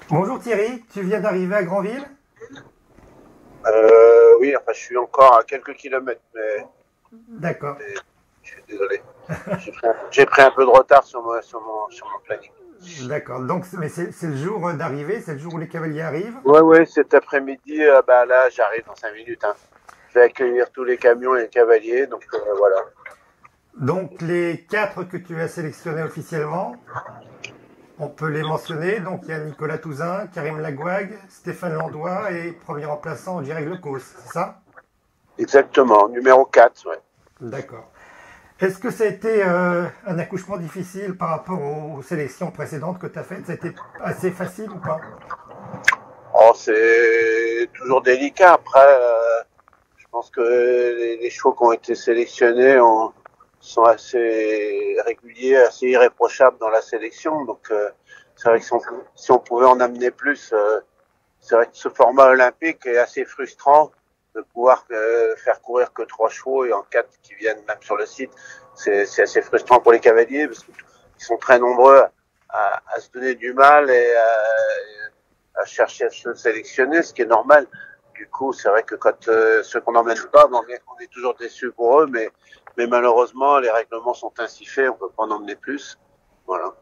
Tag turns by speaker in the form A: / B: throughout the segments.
A: Bonjour Thierry, tu viens d'arriver à Granville?
B: Oui, enfin, je suis encore à quelques kilomètres,
A: D'accord,
B: mais je suis désolé. J'ai pris un peu de retard sur mon planning.
A: d'accord. Donc, mais c'est le jour d'arrivée, c'est le jour où les cavaliers arrivent.
B: Ouais, ouais, cet après-midi, bah là, j'arrive dans 5 minutes, hein. Je vais accueillir tous les camions et les cavaliers, donc voilà.
A: Donc, les quatre que tu as sélectionnés officiellement, on peut les mentionner. Donc, il y a Nicolas Touzin, Karim Lagouag, Stéphane Landois et premier remplaçant, Jireg Lecos, c'est ça?
B: Exactement, numéro 4, ouais.
A: D'accord. Est-ce que ça a été un accouchement difficile par rapport aux sélections précédentes que tu as faites? C'était assez facile ou pas?
B: Oh, c'est toujours délicat. Après, je pense que les chevaux qui ont été sélectionnés sont assez réguliers, assez irréprochables dans la sélection. Donc, c'est vrai que si on pouvait en amener plus, c'est vrai que ce format olympique est assez frustrant de pouvoir faire courir que 3 chevaux et en 4 qui viennent même sur le site. C'est assez frustrant pour les cavaliers parce qu'ils sont très nombreux à se donner du mal et à chercher à se sélectionner, ce qui est normal. Du coup, c'est vrai que quand ceux qu'on n'emmène pas, on est toujours déçus pour eux, mais malheureusement, les règlements sont ainsi faits, on peut pas en emmener plus. Voilà.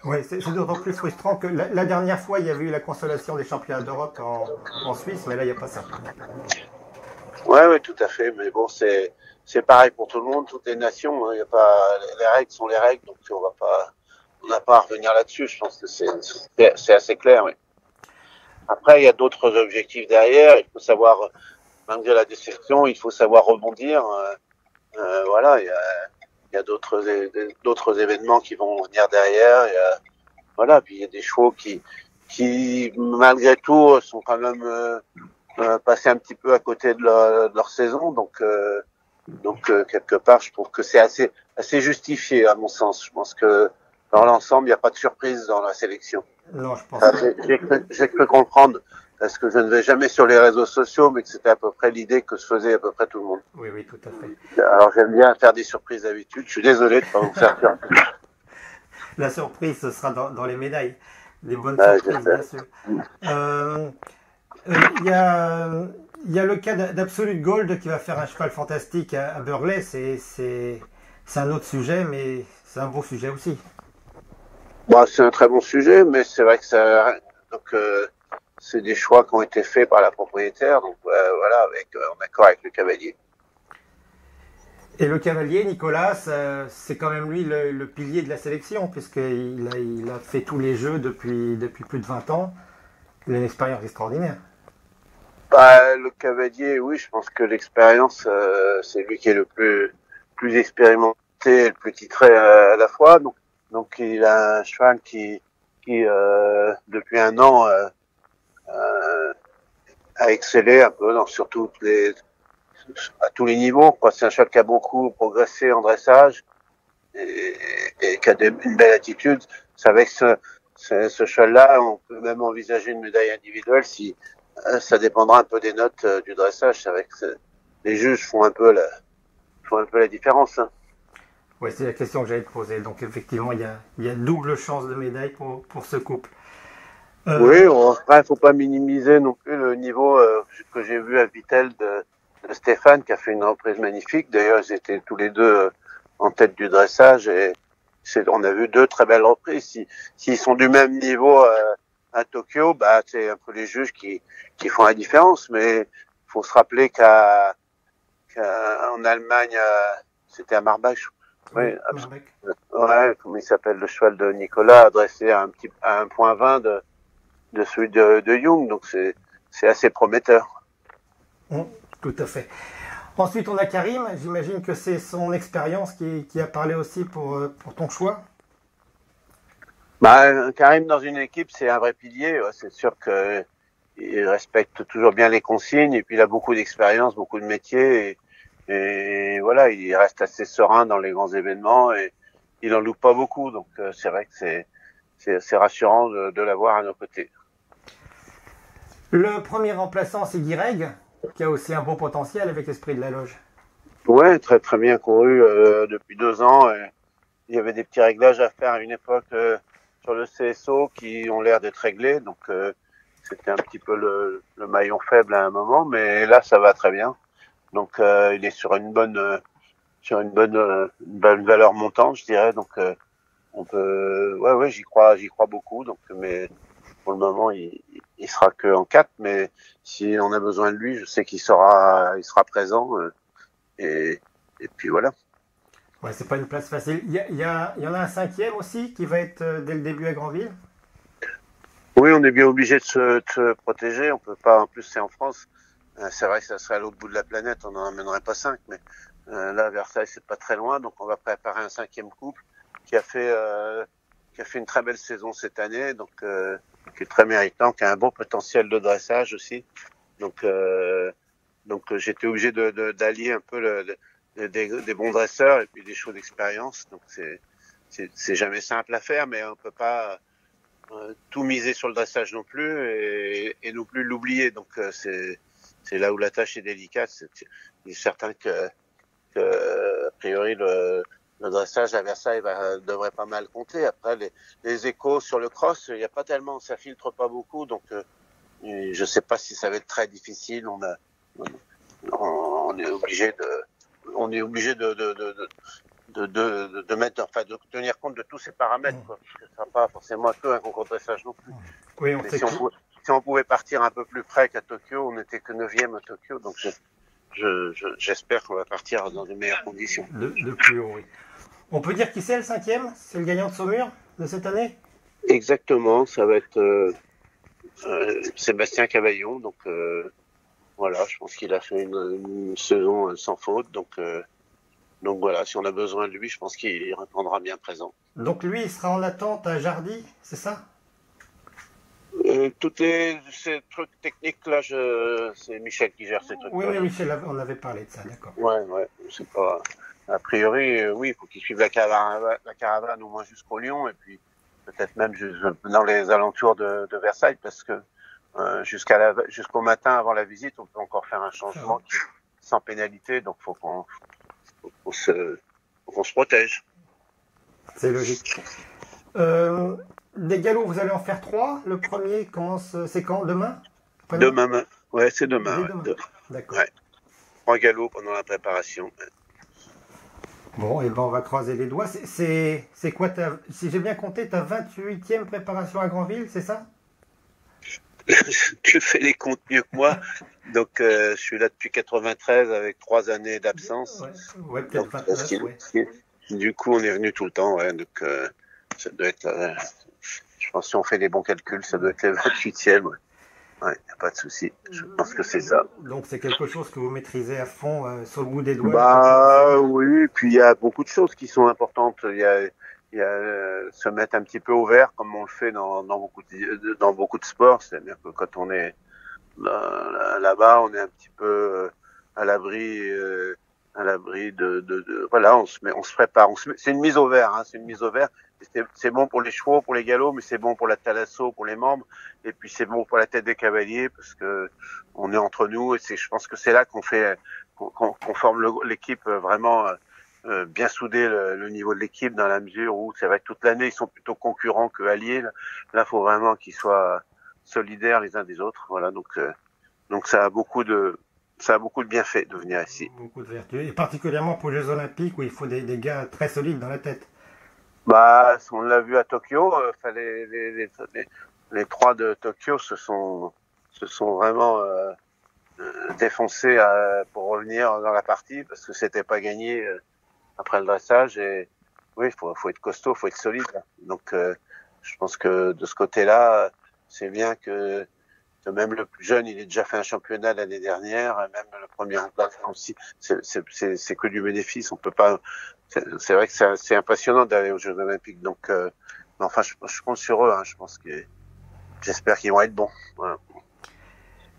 A: Oui, c'est d'autant plus frustrant que la dernière fois, il y avait eu la consolation des championnats d'Europe en Suisse, mais là, il n'y a pas ça.
B: Ouais, ouais, tout à fait. Mais bon, c'est pareil pour tout le monde, toutes les nations. Hein. Y a pas, les règles sont les règles, donc on n'a pas à revenir là-dessus. Je pense que c'est assez clair. Oui. Après, il y a d'autres objectifs derrière. Il faut savoir, malgré la déception, il faut savoir rebondir. Voilà, il y a d'autres événements qui vont venir derrière. Voilà, puis il y a des chevaux qui malgré tout, sont quand même passés un petit peu à côté de leur saison. Donc quelque part, je trouve que c'est assez justifié à mon sens. Je pense que dans l'ensemble, il n'y a pas de surprise dans la sélection.
A: Non, je pense pas.
B: J'ai cru comprendre parce que je ne vais jamais sur les réseaux sociaux, mais que c'était à peu près l'idée que se faisait à peu près tout le monde.
A: Oui, oui, tout à fait.
B: Alors j'aime bien faire des surprises d'habitude. Je suis désolé de ne pas vous faire peur.
A: La surprise, ce sera dans les médailles. Des bonnes surprises, bien sûr. Euh, Il y, y a le cas d'Absolute Gold qui va faire un cheval fantastique à Burley. C'est un autre sujet, mais c'est un beau sujet aussi.
B: Bon, c'est un très bon sujet, mais c'est vrai que donc c'est des choix qui ont été faits par la propriétaire, donc voilà, en accord avec le cavalier.
A: Et le cavalier, Nicolas, c'est quand même lui le pilier de la sélection, il a fait tous les jeux depuis plus de 20 ans. Il a une expérience extraordinaire.
B: Bah, le cavalier, oui, je pense que l'expérience, c'est lui qui est le plus expérimenté et le plus titré à la fois. Donc il a un cheval qui depuis un an, a excellé un peu sur à tous les niveaux. Quoi. C'est un cheval qui a beaucoup progressé en dressage et, et qui a une belle attitude. C'est avec ce cheval-là, on peut même envisager une médaille individuelle si ça dépendra un peu des notes du dressage. C'est avec les juges font un peu la différence. Hein.
A: Oui, c'est la question que j'allais te poser. Donc effectivement, il y a double chance de médaille pour ce couple.
B: Oui,
A: Euh,
B: après, il faut pas minimiser non plus le niveau que j'ai vu à Vittel de Stéphane, qui a fait une reprise magnifique. D'ailleurs, ils étaient tous les deux en tête du dressage et on a vu deux très belles reprises. S'ils sont du même niveau à Tokyo, bah, c'est un peu les juges qui font la différence. Mais faut se rappeler qu'en Allemagne, c'était à Marbach,
A: oui,
B: oui,
A: Marbeck.
B: ouais, comment il s'appelle, le cheval de Nicolas, adressé à 1,20 de celui de Young, donc c'est assez prometteur.
A: Mm, tout à fait. Ensuite, on a Karim. J'imagine que c'est son expérience qui a parlé aussi pour ton choix.
B: Bah, Karim dans une équipe, c'est un vrai pilier. Ouais, c'est sûr que il respecte toujours bien les consignes et puis il a beaucoup d'expérience, beaucoup de métiers et voilà, il reste assez serein dans les grands événements et il en loupe pas beaucoup. Donc c'est vrai que c'est rassurant de l'avoir à nos côtés.
A: Le premier remplaçant, c'est Guireg, qui a aussi un beau potentiel avec l'esprit de la loge.
B: Ouais, très très bien couru depuis 2 ans. Il y avait des petits réglages à faire à une époque. sur le CSO qui ont l'air d'être réglés. Donc c'était un petit peu le maillon faible à un moment, mais là ça va très bien. Donc il est sur une bonne valeur montante, je dirais. Donc on peut, ouais, j'y crois beaucoup. Donc, mais pour le moment, il sera que en 4. Mais si on a besoin de lui, je sais il sera présent. Et puis voilà.
A: Ouais, c'est pas une place facile. Il y en a un cinquième aussi qui va être dès le début à Granville.
B: Oui, on est bien obligé de se protéger. On peut pas. En plus, c'est en France. C'est vrai que ça serait à l'autre bout de la planète. On n'en amènerait pas 5. Mais là, Versailles, c'est pas très loin. Donc, on va préparer un 5e couple qui a fait une très belle saison cette année. Donc, qui est très méritant, qui a un bon potentiel de dressage aussi. Donc j'étais obligé d'allier un peu des bons dresseurs et puis des chevaux d'expérience. Donc c'est jamais simple à faire, mais on peut pas tout miser sur le dressage non plus et non plus l'oublier. Donc c'est là où la tâche est délicate. Il est certain que a priori le dressage à Versailles devrait pas mal compter. Après les échos sur le cross, il y a pas tellement, ça filtre pas beaucoup, donc je sais pas si ça va être très difficile. On est obligé de mettre, enfin, de tenir compte de tous ces paramètres, quoi. Parce que ça sera pas forcément que un concours de dressage non plus.
A: Oui, on
B: mais
A: sait
B: si on pouvait partir un peu plus près qu'à Tokyo, on n'était que 9e à Tokyo, donc j'espère qu'on va partir dans de meilleures conditions.
A: de plus haut, oui. On peut dire qui c'est le cinquième? C'est le gagnant de Saumur de cette année?
B: Exactement, ça va être Sébastien Cavaillon, donc voilà, je pense qu'il a fait une saison sans faute, donc voilà, si on a besoin de lui, je pense qu'il répondra bien présent.
A: Donc lui, il sera en attente à Jardy, c'est ça?
B: Tous ces trucs techniques là, c'est Michel qui gère ces trucs.
A: Oui, mais Michel, on avait parlé de ça, d'accord.
B: Ouais, c'est pas. A priori, oui, il faut qu'il suive la caravane au moins jusqu'au Lyon et puis peut-être même dans les alentours de Versailles, parce que jusqu'au matin avant la visite, on peut encore faire un changement sans pénalité, donc faut qu'on se protège.
A: C'est logique. Des galops, vous allez en faire 3. Le premier commence, c'est quand? Demain?
B: Demain, ouais, c'est demain.
A: Demain. D'accord.
B: Ouais. 3 galops pendant la préparation.
A: Bon, et ben on va croiser les doigts. C'est quoi si j'ai bien compté, ta 28e préparation à Granville, c'est ça?
B: Tu fais les comptes mieux que moi. Donc, je suis là depuis 93 avec 3 années d'absence.
A: Ouais, peut-être 29, ouais.
B: Du coup, on est venu tout le temps, ouais. Donc, ça doit être, je pense que si on fait les bons calculs, ça doit être les 28e, ouais. Ouais, y a pas de souci. Je pense que c'est ça.
A: Donc, c'est quelque chose que vous maîtrisez à fond, sur le bout des doigts?
B: Bah, oui. Puis, il y a beaucoup de choses qui sont importantes. Il y a se mettre un petit peu au vert comme on le fait dans beaucoup de sports. C'est-à-dire que quand on est là-bas, on est un petit peu à l'abri voilà, on se prépare. C'est une mise au vert, hein, c'est une mise au vert. C'est bon pour les chevaux, pour les galops, mais c'est bon pour la thalasso, pour les membres, et puis c'est bon pour la tête des cavaliers parce que on est entre nous et je pense que c'est là qu'on forme l'équipe vraiment bien souder le niveau de l'équipe dans la mesure où c'est vrai que toute l'année ils sont plutôt concurrents que alliés. Là, faut vraiment qu'ils soient solidaires les uns des autres. Voilà, donc ça a beaucoup de bienfaits de venir ici.
A: Beaucoup de vertus, et particulièrement pour les Jeux Olympiques où il faut des gars très solides dans la tête.
B: Bah, on l'a vu à Tokyo. Les 3 de Tokyo se sont vraiment défoncés pour revenir dans la partie parce que c'était pas gagné après le dressage. Et oui, faut être costaud, faut être solide. Donc, je pense que de ce côté-là, c'est bien que même le plus jeune, il a déjà fait un championnat l'année dernière, même le premier en place aussi. C'est que du bénéfice. On peut pas. C'est vrai que c'est impressionnant d'aller aux Jeux Olympiques. Donc, enfin, je compte sur eux. Hein. J'espère qu'ils vont être bons. Voilà.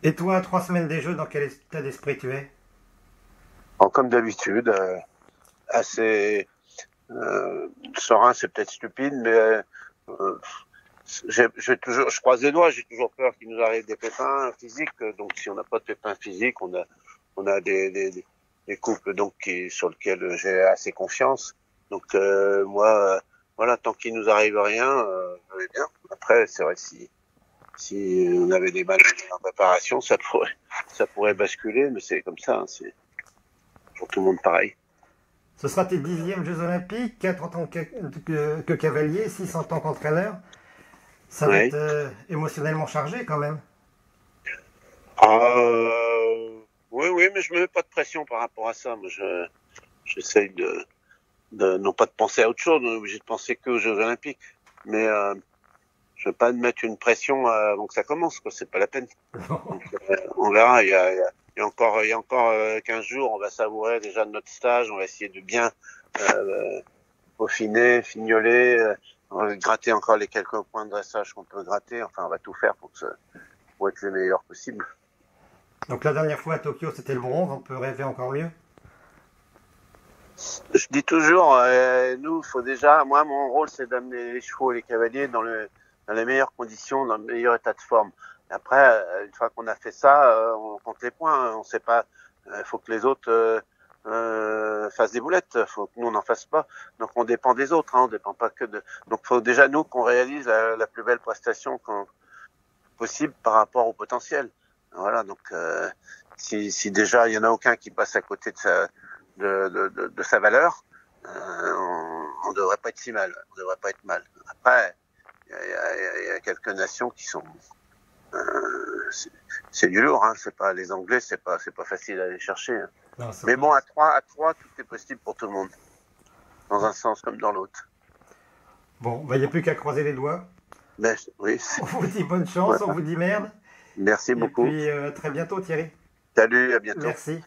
A: Et toi, à 3 semaines des Jeux, dans quel état d'esprit tu es?
B: Comme d'habitude, assez serein, c'est peut-être stupide, mais je croise les doigts. J'ai toujours peur qu'il nous arrive des pépins physiques. Donc, si on n'a pas de pépins physiques, on a des couples donc sur lesquels j'ai assez confiance. Donc moi, voilà, tant qu'il nous arrive rien, je vais bien. Après, c'est vrai, si on avait des maladies en préparation, ça pourrait basculer, mais c'est comme ça, hein, c'est pour tout le monde pareil.
A: Ce sera tes 10e Jeux Olympiques, 4 en tant que cavalier, 6 en tant qu'entraîneur. Ça va
B: Ouais.
A: être émotionnellement chargé quand même.
B: Oui, mais je me mets pas de pression par rapport à ça. Moi, j'essaye de non pas de penser à autre chose. On est obligé de penser que aux Jeux Olympiques. Mais je veux pas mettre une pression avant que ça commence, quoi. C'est pas la peine. Donc, on verra. Il y a encore 15 jours. On va savourer déjà de notre stage. On va essayer de bien peaufiner, fignoler, on va gratter encore les quelques points de dressage qu'on peut gratter. Enfin, on va tout faire pour être les meilleurs possible.
A: Donc la dernière fois à Tokyo, c'était le bronze. On peut rêver encore mieux.
B: Je dis toujours, nous, faut déjà, moi, mon rôle, c'est d'amener les chevaux et les cavaliers dans les meilleures conditions, dans le meilleur état de forme. Et après, une fois qu'on a fait ça, on compte les points. On sait pas, faut que les autres fassent des boulettes. Faut que nous, on n'en fasse pas. Donc, on dépend des autres. Hein, on dépend pas que de. Donc, faut déjà nous qu'on réalise la plus belle prestation possible par rapport au potentiel. Voilà. Donc, si déjà il y en a aucun qui passe à côté de sa valeur, on devrait pas être si mal. On devrait pas être mal. Après, il y a quelques nations qui sont, c'est du lourd. Hein. C'est pas les Anglais, c'est pas facile à aller chercher. Hein.
A: Non,
B: Mais bon, à 3, tout est possible pour tout le monde, dans un sens comme dans l'autre.
A: Bon, il n'y a plus qu'à croiser les doigts.
B: Ben, oui.
A: On vous dit bonne chance, voilà. On vous dit merde.
B: Merci beaucoup.
A: Et puis très bientôt Thierry.
B: Salut, à bientôt.
A: Merci.